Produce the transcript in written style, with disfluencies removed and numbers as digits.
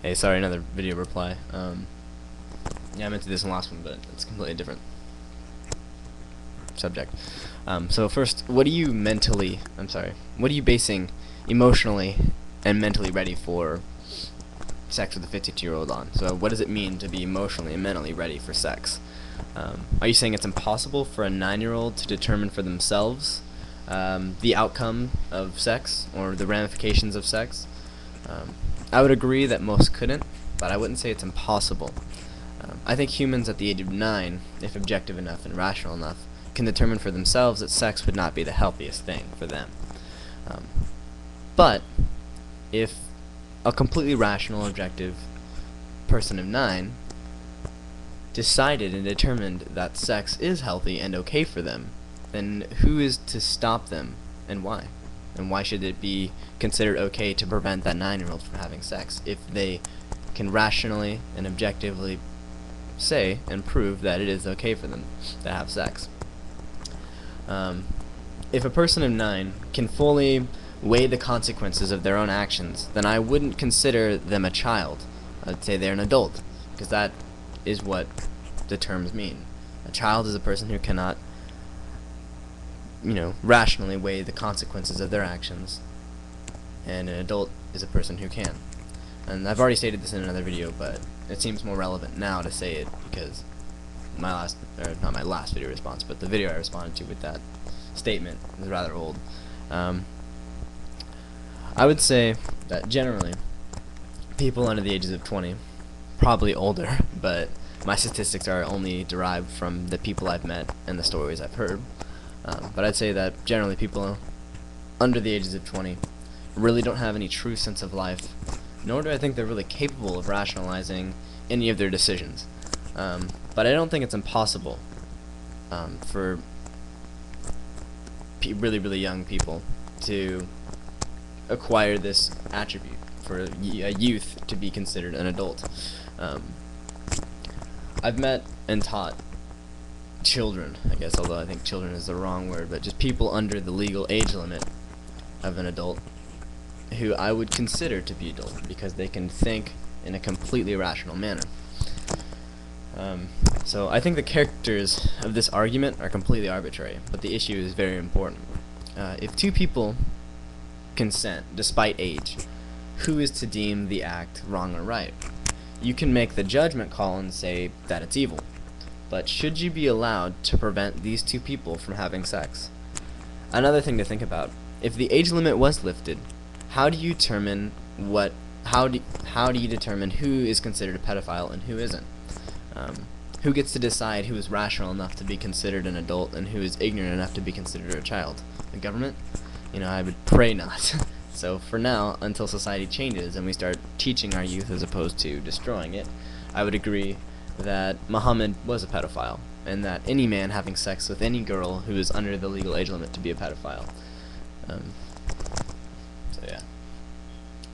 Hey, sorry, another video reply. Yeah, I meant to do this in the last one, but it's a completely different subject. So first, what are you what are you basing emotionally and mentally ready for sex with a 52-year-old on? So what does it mean to be emotionally and mentally ready for sex? Are you saying it's impossible for a 9-year-old to determine for themselves the outcome of sex or the ramifications of sex? I would agree that most couldn't, but I wouldn't say it's impossible. I think humans at the age of 9, if objective enough and rational enough, can determine for themselves that sex would not be the healthiest thing for them. But if a completely rational, objective person of 9 decided and determined that sex is healthy and okay for them, then who is to stop them, and why? And why should it be considered okay to prevent that 9-year-old from having sex if they can rationally and objectively say and prove that it is okay for them to have sex? If a person of 9 can fully weigh the consequences of their own actions, then I wouldn't consider them a child. I'd say they're an adult, because that is what the terms mean. A child is a person who cannot, rationally weigh the consequences of their actions, and an adult is a person who can. And I've already stated this in another video, but it seems more relevant now to say it because not my last video response, but the video I responded to with that statement is rather old. I would say that generally people under the ages of 20, probably older, but my statistics are only derived from the people I've met and the stories I've heard. But I'd say that generally people under the ages of 20 really don't have any true sense of life, nor do I think they're really capable of rationalizing any of their decisions. But I don't think it's impossible for really young people to acquire this attribute, for a youth to be considered an adult. I've met and taught children, I guess, although I think children is the wrong word, but just people under the legal age limit of an adult who I would consider to be adult because they can think in a completely rational manner. So I think the characters of this argument are completely arbitrary, but the issue is very important. If two people consent despite age, who is to deem the act wrong or right? You can make the judgment call and say that it's evil, but should you be allowed to prevent these two people from having sex? Another thing to think about: if the age limit was lifted, how do you determine how do you determine who is considered a pedophile and who isn't? Who gets to decide who is rational enough to be considered an adult and who is ignorant enough to be considered a child? The government? I would pray not. So for now, until society changes and we start teaching our youth as opposed to destroying it, I would agree that Muhammad was a pedophile, and that any man having sex with any girl who is under the legal age limit to be a pedophile.